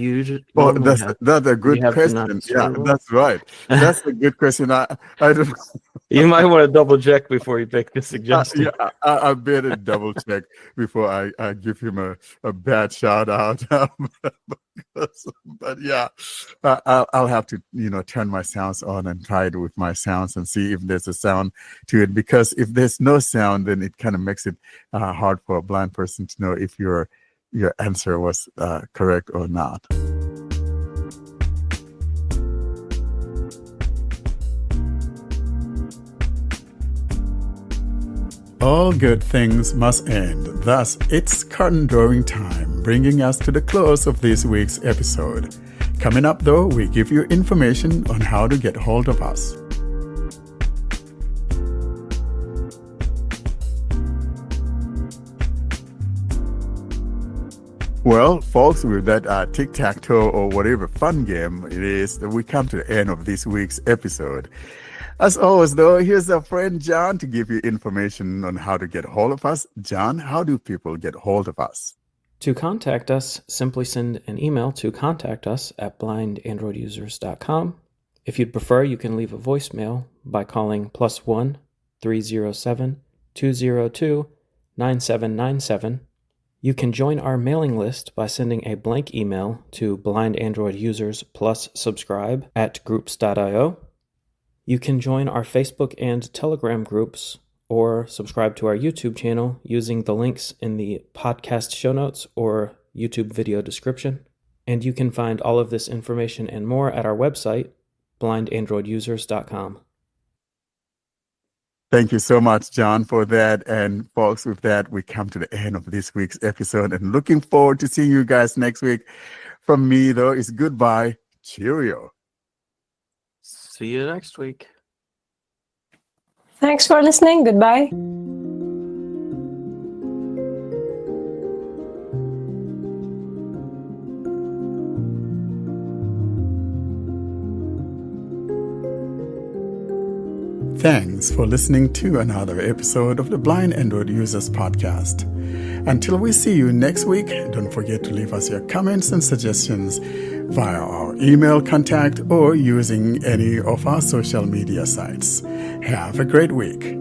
Oh, that's a good have to question. not Yeah, disturb. that's right. That's a good question. I don't. You might want to double check before you pick the suggestion. Yeah, I better double check before I give him a bad shout out. But yeah, I'll have to turn my sounds on and try it with my sounds and see if there's a sound to it. Because if there's no sound, then it kind of makes it hard for a blind person to know if your answer was correct or not. All good things must end. Thus, it's curtain drawing time, bringing us to the close of this week's episode. Coming up, though, we give you information on how to get hold of us. Well, folks, with that tic-tac-toe or whatever fun game it is, we come to the end of this week's episode. As always, though, here's our friend John to give you information on how to get hold of us. John, how do people get hold of us? To contact us, simply send an email to contactus@blindandroidusers.com. If you'd prefer, you can leave a voicemail by calling +1 307 202 9797. You can join our mailing list by sending a blank email to Blind Android Users plus subscribe @groups.io. You can join our Facebook and Telegram groups or subscribe to our YouTube channel using the links in the podcast show notes or YouTube video description. And you can find all of this information and more at our website, blindandroidusers.com. Thank you so much, John, for that. And folks, with that, we come to the end of this week's episode and looking forward to seeing you guys next week. From me, though, is goodbye. Cheerio. See you next week. Thanks for listening. Goodbye. Thanks for listening to another episode of the Blind Android Users Podcast. Until we see you next week, don't forget to leave us your comments and suggestions via our email contact or using any of our social media sites. Have a great week.